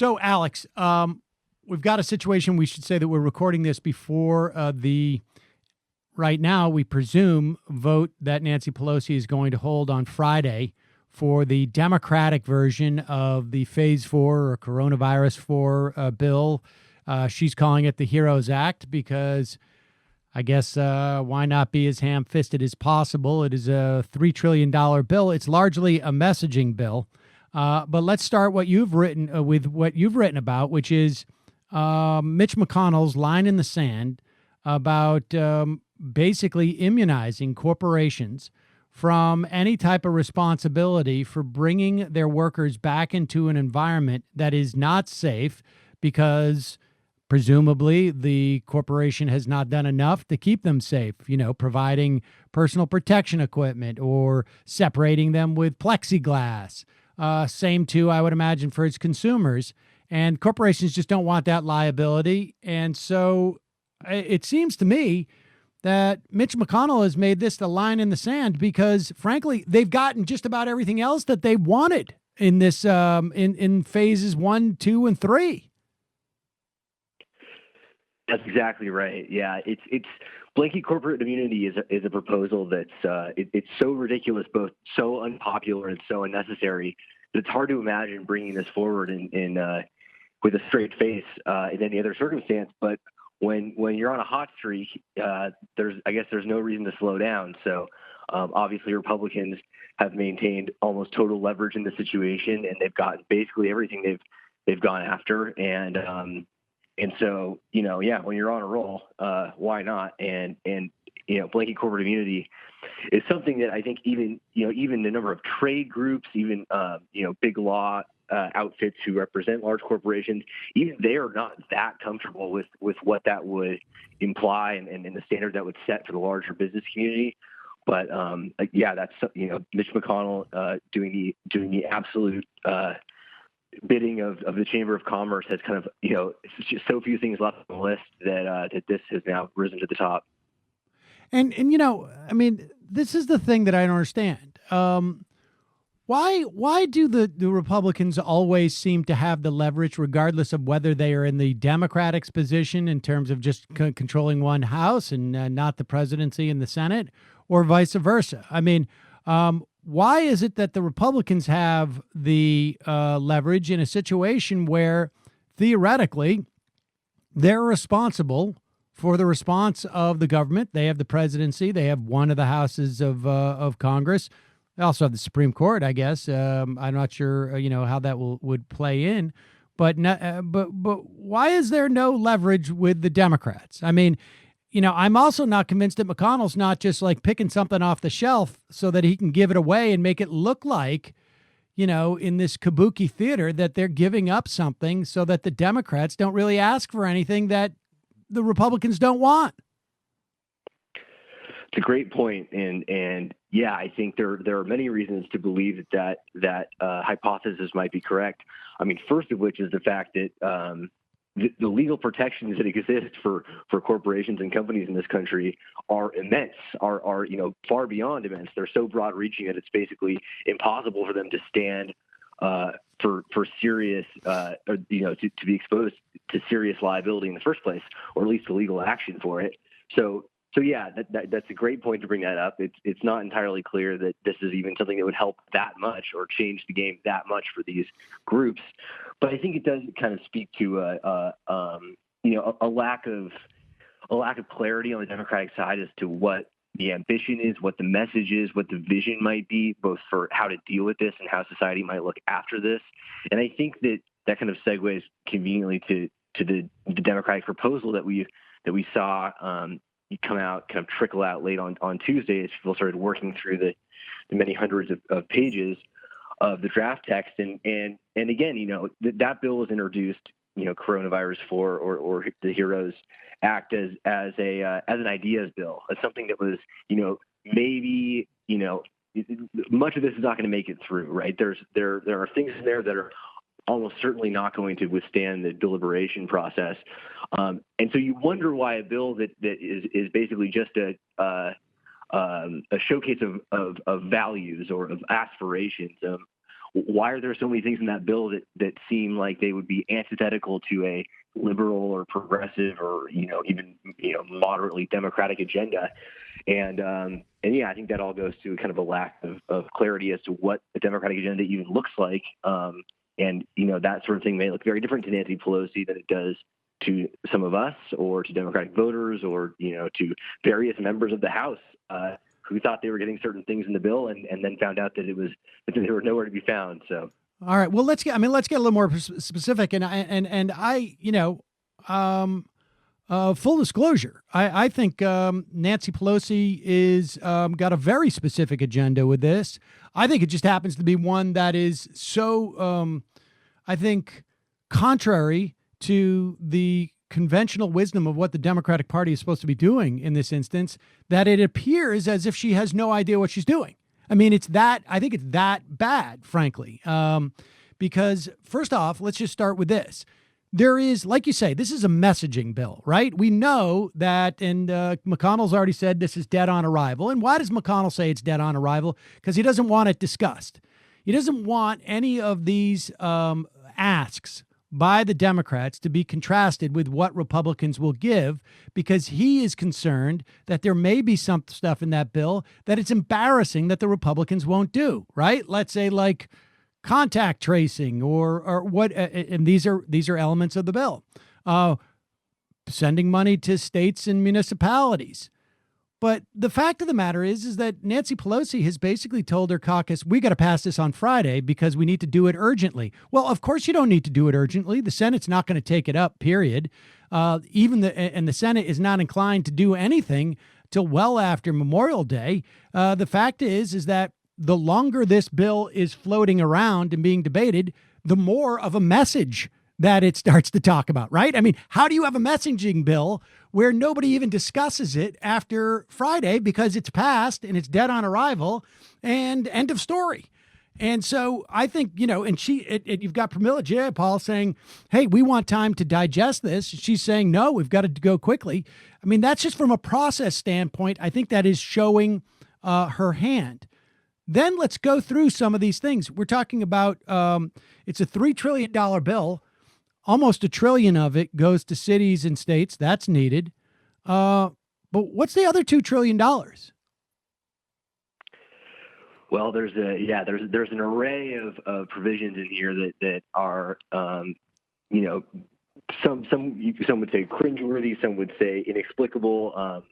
So, Alex, we've got a situation. We should say that we're recording this before right now, we presume, vote that Nancy Pelosi is going to hold on Friday for the Democratic version of the Phase 4 or Coronavirus 4 bill. She's calling it the HEROES Act because I guess why not be as ham-fisted as possible? It is a $3 trillion bill. It's largely a messaging bill. But let's start what you've written with what you've written about, which is Mitch McConnell's line in the sand about basically immunizing corporations from any type of responsibility for bringing their workers back into an environment that is not safe because presumably the corporation has not done enough to keep them safe, providing personal protection equipment or separating them with plexiglass. Same too, I would imagine, for its consumers. And corporations just don't want that liability. And so it seems to me that Mitch McConnell has made this the line in the sand because, frankly, they've gotten just about everything else that they wanted in this in phases 1, 2, and 3. That's exactly right. Yeah, it's blanket corporate immunity is a proposal that's it's so ridiculous, both so unpopular and so unnecessary that it's hard to imagine bringing this forward in with a straight face in any other circumstance. But when you're on a hot streak, there's no reason to slow down. So obviously Republicans have maintained almost total leverage in the situation, and they've gotten basically everything they've gone after. And so, when you're on a roll, why not? And blanket corporate immunity is something that I think even the number of trade groups, even, big law outfits who represent large corporations, even they are not that comfortable with what that would imply and the standard that would set for the larger business community. But that's Mitch McConnell doing the absolute bidding of the Chamber of Commerce has kind of it's just so few things left on the list that this has now risen to the top. And this is the thing that I don't understand. Why do the Republicans always seem to have the leverage, regardless of whether they are in the Democrats' position in terms of just controlling one house and not the presidency and the Senate, or vice versa? Why is it that the Republicans have the leverage in a situation where theoretically they're responsible for the response of the government? They have the presidency. They have one of the houses of Congress. They also have the Supreme Court, I guess. I'm not sure, how that would play in. But why is there no leverage with the Democrats? I'm also not convinced that McConnell's not just like picking something off the shelf so that he can give it away and make it look like, in this kabuki theater, that they're giving up something so that the Democrats don't really ask for anything that the Republicans don't want. It's a great point. And yeah, I think there are many reasons to believe that hypothesis might be correct. First of which is the fact that, the legal protections that exist for corporations and companies in this country are immense, are far beyond immense. They're so broad-reaching that it's basically impossible for them to stand for serious, to be exposed to serious liability in the first place, or at least the legal action for it. So yeah, that's a great point to bring that up. It's not entirely clear that this is even something that would help that much or change the game that much for these groups. But I think it does kind of speak to a lack of clarity on the Democratic side as to what the ambition is, what the message is, what the vision might be, both for how to deal with this and how society might look after this. And I think that kind of segues conveniently to the Democratic proposal that we saw come out, kind of trickle out late on Tuesday as people started working through the many hundreds of pages of the draft text. And again, that bill was introduced, Coronavirus 4 or the HEROES Act as an ideas bill, as something that was, maybe, much of this is not going to make it through, right? There are things in there that are almost certainly not going to withstand the deliberation process. And so you wonder why a bill that is basically just a showcase of values or of aspirations, why are there so many things in that bill that seem like they would be antithetical to a liberal or progressive or even moderately democratic agenda? And yeah, I think that all goes to kind of a lack of clarity as to what the Democratic agenda even looks like. And that sort of thing may look very different to Nancy Pelosi than it does to some of us, or to Democratic voters, or to various members of the House who thought they were getting certain things in the bill and then found out that they were nowhere to be found. So. All right. Well, let's get a little more specific. And I, full disclosure, I think Nancy Pelosi is got a very specific agenda with this. I think it just happens to be one that is so, I think, contrary to the conventional wisdom of what the Democratic Party is supposed to be doing in this instance, that it appears as if she has no idea what she's doing. I mean, I think it's that bad, frankly, because first off, let's just start with this. There is, like you say, this is a messaging bill, right? We know that, and McConnell's already said this is dead on arrival. And why does McConnell say it's dead on arrival? Because he doesn't want it discussed. He doesn't want any of these asks by the Democrats to be contrasted with what Republicans will give, because he is concerned that there may be some stuff in that bill that it's embarrassing that the Republicans won't do, right? Let's say like contact tracing or what, and these are elements of the bill. Sending money to states and municipalities. But the fact of the matter is that Nancy Pelosi has basically told her caucus, we got to pass this on Friday because we need to do it urgently. Well, of course you don't need to do it urgently. The Senate's not going to take it up, period. And the Senate is not inclined to do anything till well after Memorial Day. The fact is that the longer this bill is floating around and being debated, the more of a message that it starts to talk about, right? I mean, how do you have a messaging bill where nobody even discusses it after Friday because it's passed and it's dead on arrival and end of story? And so I think, and you've got Pramila Jayapal saying, hey, we want time to digest this. She's saying, no, we've got to go quickly. I mean, that's just from a process standpoint. I think that is showing her hand. Then let's go through some of these things. We're talking about, it's a $3 trillion bill. Almost $1 trillion of it goes to cities and states. That's needed. But what's the other $2 trillion? Well, there's an array of provisions in here that are, some would say cringeworthy, some would say inexplicable.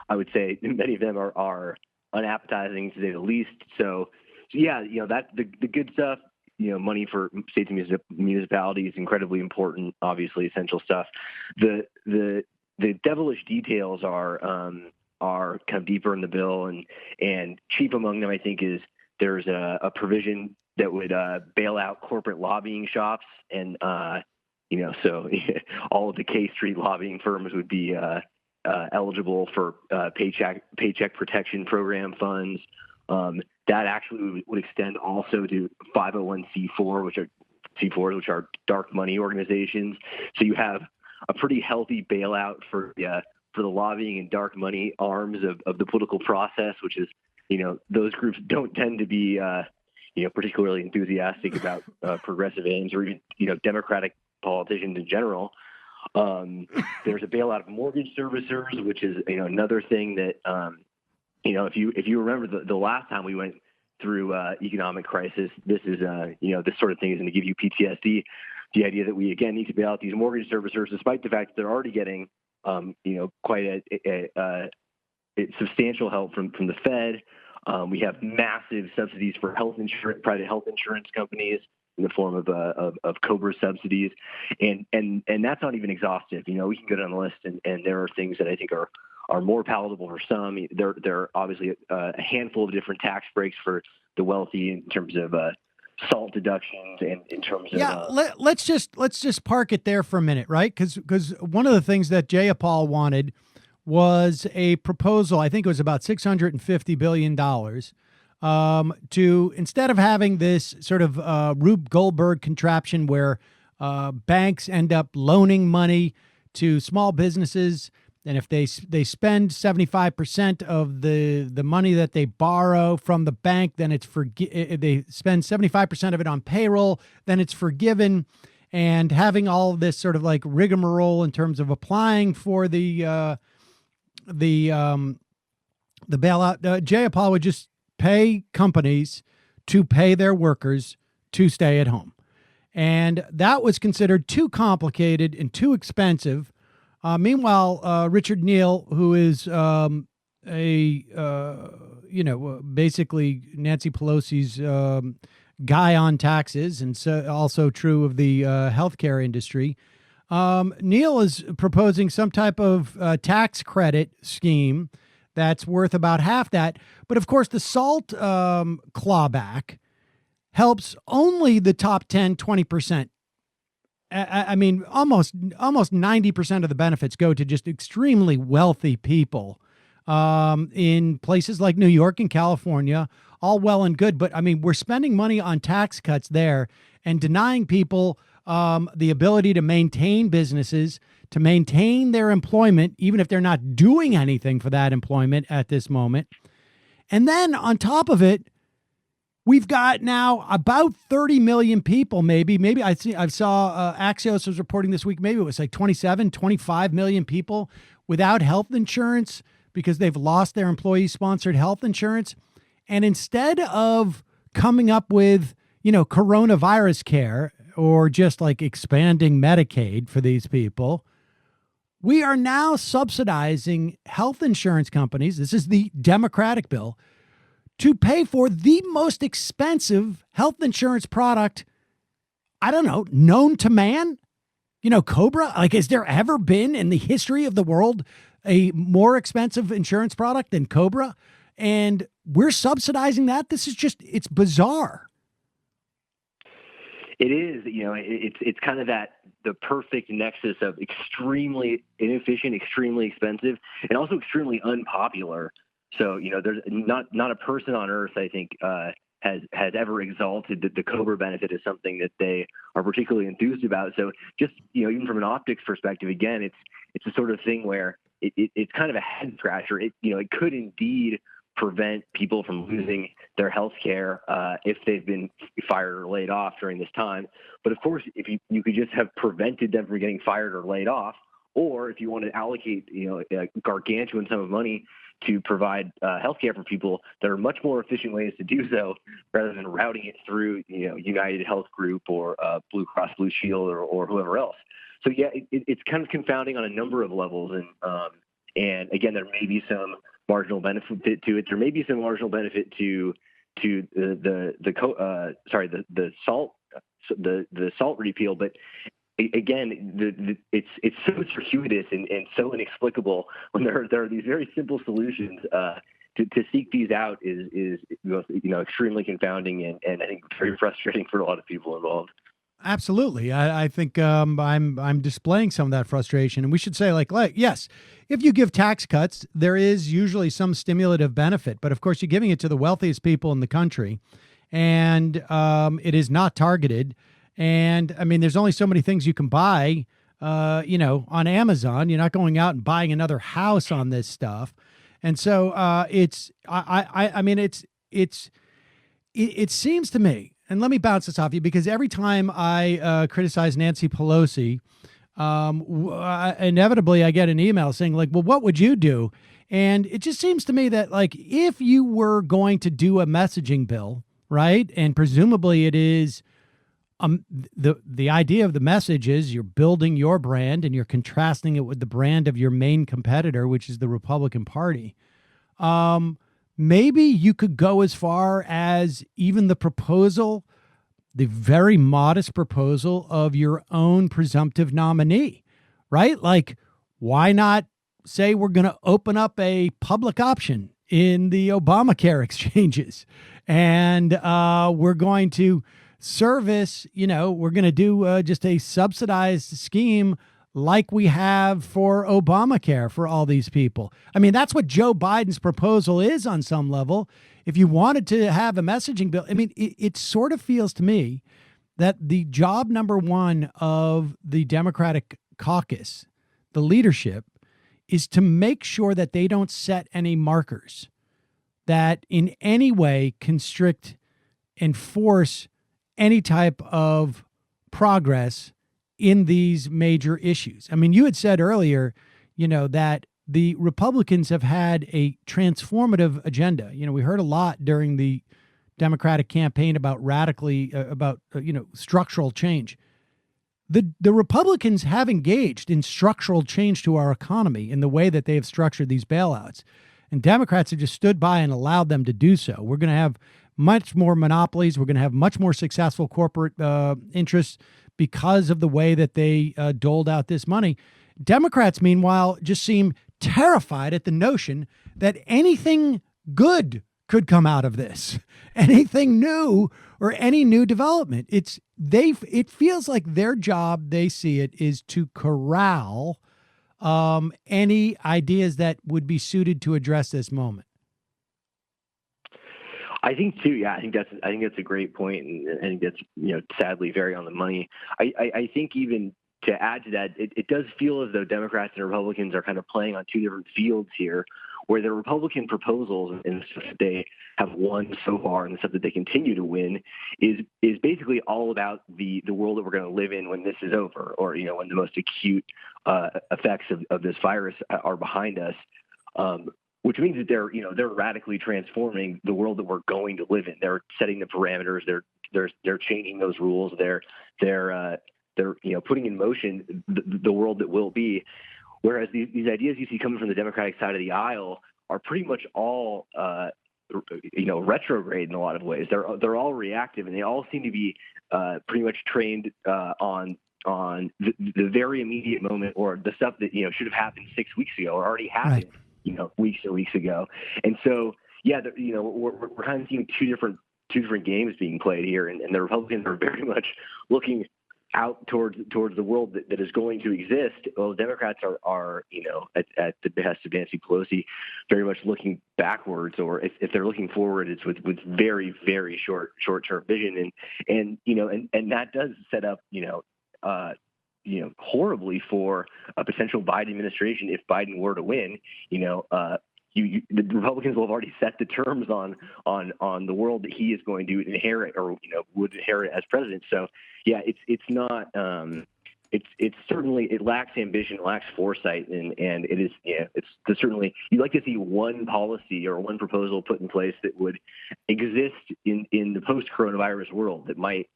I would say many of them are unappetizing, to say the least. So yeah, that the good stuff. Money for states and municipalities, incredibly important, obviously essential stuff. The devilish details are kind of deeper in the bill, and chief among them, I think, is there's a provision that would bail out corporate lobbying shops, and so all of the K Street lobbying firms would be eligible for paycheck protection program funds. That actually would extend also to 501c4, which are dark money organizations. So you have a pretty healthy bailout for the lobbying and dark money arms of the political process, which is, those groups don't tend to be, particularly enthusiastic about progressive aims or even, Democratic politicians in general. There's a bailout of mortgage servicers, which is, another thing that, if you remember the last time we went through economic crisis, this is this sort of thing is going to give you PTSD. The idea that we again need to bail out these mortgage servicers, despite the fact that they're already getting quite a substantial help from the Fed. We have massive subsidies for private health insurance companies in the form of Cobra subsidies, and that's not even exhaustive. We can go down the list, and there are things that I think are more palatable for some. There are obviously a handful of different tax breaks for the wealthy in terms of SALT deductions and in terms of let's just park it there for a minute, right? Because one of the things that Jayapal wanted was a proposal. I think it was about $650 billion to, instead of having this sort of Rube Goldberg contraption where banks end up loaning money to small businesses And if they spend 75% of the money that they borrow from the bank, then it's they spend 75% of it on payroll, then it's forgiven. And having all of this sort of like rigmarole in terms of applying for the bailout, Jayapal would just pay companies to pay their workers to stay at home. And that was considered too complicated and too expensive. Meanwhile, Richard Neal, who is basically Nancy Pelosi's guy on taxes, and so also true of the healthcare industry, Neal is proposing some type of tax credit scheme that's worth about half that. But of course, the SALT clawback helps only the top 10, 20%. I mean, almost 90% of the benefits go to just extremely wealthy people in places like New York and California, all well and good. But I mean, we're spending money on tax cuts there and denying people the ability to maintain businesses, to maintain their employment, even if they're not doing anything for that employment at this moment. And then on top of it, we've got now about 30 million people, maybe I saw Axios was reporting this week, maybe it was like 27, 25 million people without health insurance because they've lost their employee-sponsored health insurance. And instead of coming up with, coronavirus care or just like expanding Medicaid for these people, we are now subsidizing health insurance companies. This is the Democratic bill to pay for the most expensive health insurance product, I don't know, known to man. Cobra. Like, has there ever been in the history of the world a more expensive insurance product than Cobra? And we're subsidizing that. This is just, it's bizarre. It is, it's kind of the perfect nexus of extremely inefficient, extremely expensive, and also extremely unpopular. So, there's not a person on earth, I think, has ever exalted the Cobra benefit as something that they are particularly enthused about. So just, even from an optics perspective, again, it's a sort of thing where it's kind of a head scratcher. It could indeed prevent people from losing their health care if they've been fired or laid off during this time. But of course, if you could just have prevented them from getting fired or laid off, or if you want to allocate, a gargantuan sum of money to provide healthcare for people, there are much more efficient ways to do so rather than routing it through, United Health Group or Blue Cross Blue Shield or whoever else. So yeah, it's kind of confounding on a number of levels, and again, there may be some marginal benefit to it. There may be some marginal benefit to the SALT repeal, but again, it's so circuitous and so inexplicable when there are these very simple solutions. To seek these out is extremely confounding and I think very frustrating for a lot of people involved. Absolutely. I think I'm displaying some of that frustration. And we should say, like, yes, if you give tax cuts, there is usually some stimulative benefit. But of course, you're giving it to the wealthiest people in the country, and it is not targeted. And I mean, there's only so many things you can buy, on Amazon. You're not going out and buying another house on this stuff. And so it seems to me, and let me bounce this off you, because every time I criticize Nancy Pelosi, inevitably I get an email saying, like, well, what would you do? And it just seems to me that, like, if you were going to do a messaging bill, right, and presumably it is the idea of the message is you're building your brand and you're contrasting it with the brand of your main competitor, which is the Republican Party. Maybe you could go as far as even the very modest proposal of your own presumptive nominee, right? Like, why not say we're going to open up a public option in the Obamacare exchanges, and we're going to service, we're going to do just a subsidized scheme like we have for Obamacare for all these people. I mean, that's what Joe Biden's proposal is on some level. If you wanted to have a messaging bill, I mean, it sort of feels to me that the job number one of the Democratic caucus, the leadership, is to make sure that they don't set any markers that in any way constrict and force any type of progress in these major issues. I mean, you had said earlier, that the Republicans have had a transformative agenda. We heard a lot during the Democratic campaign about structural change. The Republicans have engaged in structural change to our economy in the way that they have structured these bailouts. And Democrats have just stood by and allowed them to do so. We're going to have much more monopolies. We're going to have much more successful corporate interests because of the way that they doled out this money. Democrats, meanwhile, just seem terrified at the notion that anything good could come out of this, anything new or any new development. It feels like their job, they see it, is to corral any ideas that would be suited to address this moment. I think too. Yeah, I think that's a great point, and I think that's sadly very on the money. I think even to add to that, it does feel as though Democrats and Republicans are kind of playing on two different fields here, where the Republican proposals and the stuff that they have won so far and the stuff that they continue to win is basically all about the world that we're going to live in when this is over, or when the most acute effects of this virus are behind us. Which means that they're radically transforming the world that we're going to live in. They're setting the parameters. They're changing those rules. They're putting in motion the world that will be. Whereas these ideas you see coming from the Democratic side of the aisle are pretty much all retrograde in a lot of ways. They're all reactive, and they all seem to be pretty much trained on the very immediate moment, or the stuff that should have happened 6 weeks ago or already happened. Right. Weeks and weeks ago. And so, yeah, we're kind of seeing two different games being played here. And the Republicans are very much looking out towards the world that is going to exist. Well, Democrats are at the behest of Nancy Pelosi, very much looking backwards, or if they're looking forward, it's with very, very short-term vision. And that does set up, horribly for a potential Biden administration if Biden were to win. The Republicans will have already set the terms on the world that he is going to inherit, or would inherit as president. So yeah, it's not. It's certainly, it lacks ambition, it lacks foresight, and it is it's certainly, you'd like to see one policy or one proposal put in place that would exist in the post-coronavirus world that might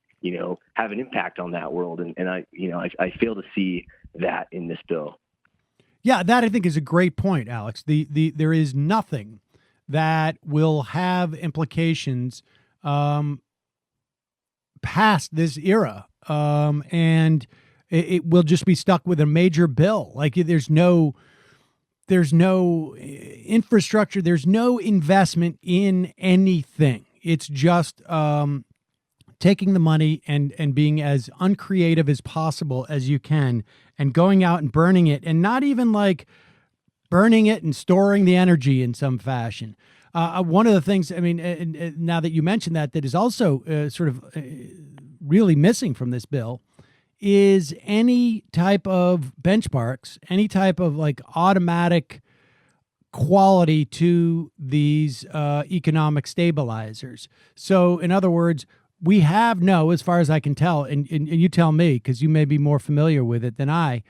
have an impact on that world. And I fail to see that in this bill. Yeah, that I think is a great point, Alex. There is nothing that will have implications past this era. And it will just be stuck with a major bill. Like there's no infrastructure. There's no investment in anything. It's just taking the money and being as uncreative as possible as you can, and going out and burning it, and not even like burning it and storing the energy in some fashion. One of the things, I mean, now that you mentioned that is also sort of really missing from this bill is any type of benchmarks, any type of like automatic quality to these economic stabilizers. So in other words, we have as far as I can tell, and you tell me because you may be more familiar with it than I,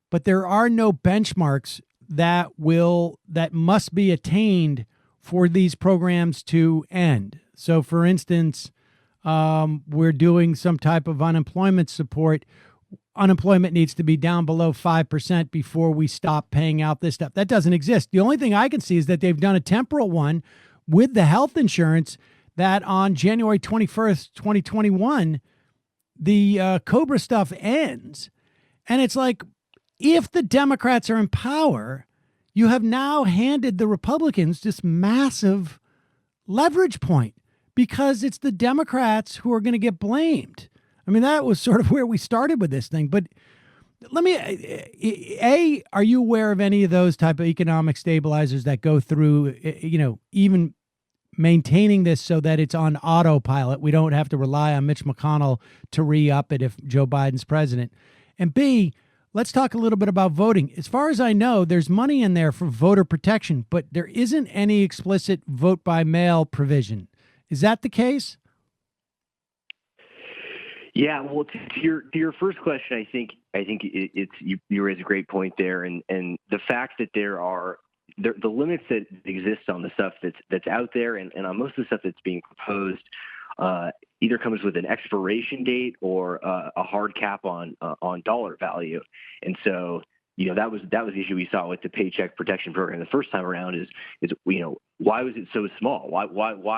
but there are no benchmarks that must be attained for these programs to end. So for instance, we're doing some type of unemployment support. Unemployment needs to be down below 5% before we stop paying out this stuff. That doesn't exist. The only thing I can see is that they've done a temporal one with the health insurance that on January 21st, 2021, the Cobra stuff ends. And it's like, if the Democrats are in power, you have now handed the Republicans this massive leverage point, because it's the Democrats who are going to get blamed. I mean, that was sort of where we started with this thing. But let me, are you aware of any of those type of economic stabilizers that go through, even maintaining this so that it's on autopilot? We don't have to rely on Mitch McConnell to re-up it if Joe Biden's president. And B, Let's talk a little bit about voting. As far as I know, there's money in there for voter protection, but there isn't any explicit vote by mail provision. Is that the case? Yeah, well, to your first question, I think it's you raise a great point there, and the fact that there are the limits that exist on the stuff that's out there, and on most of the stuff that's being proposed, either comes with an expiration date or a hard cap on dollar value, and so that was the issue we saw with the Paycheck Protection Program the first time around. Is why was it so small? Why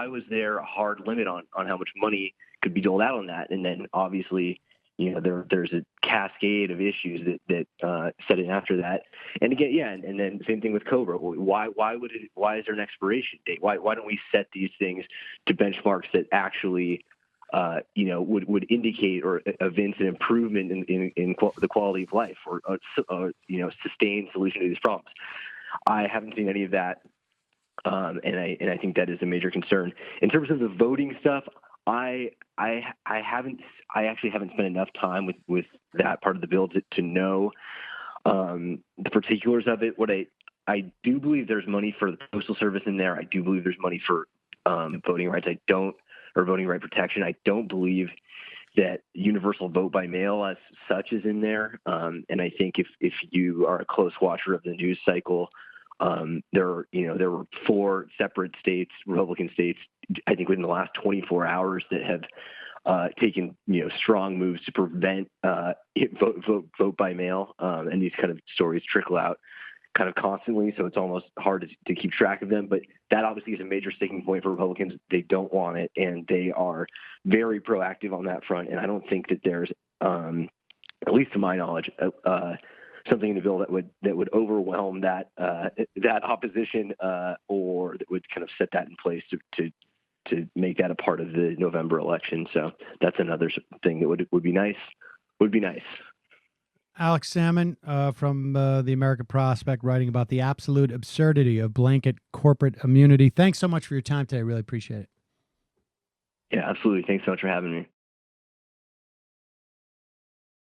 was there a hard limit on how much money could be doled out on that? And then obviously, there's a cascade of issues that set in after that. And again, yeah, and then same thing with Cobra. Why is there an expiration date? Why don't we set these things to benchmarks that actually would indicate or evince an improvement in the quality of life or sustained solution to these problems? I haven't seen any of that, and I think that is a major concern. In terms of the voting stuff, I actually haven't spent enough time with that part of the bill to know the particulars of it. What I do believe there's money for the Postal Service in there. I do believe there's money for voting rights. Or voting right protection. I don't believe that universal vote by mail as such is in there. And I think if you are a close watcher of the news cycle, there were 4 separate states, Republican states, I think within the last 24 hours that have taken strong moves to prevent vote by mail. And these kind of stories trickle out kind of constantly, so it's almost hard to keep track of them. But that obviously is a major sticking point for Republicans. They don't want it, and they are very proactive on that front. And I don't think that there's, at least to my knowledge, something in the bill that would overwhelm that opposition, or that would kind of set that in place to make that a part of the November election. So that's another thing that would be nice. Would be nice. Alex Sammon from the American Prospect, writing about the absolute absurdity of blanket corporate immunity. Thanks so much for your time today. I really appreciate it. Yeah, absolutely. Thanks so much for having me.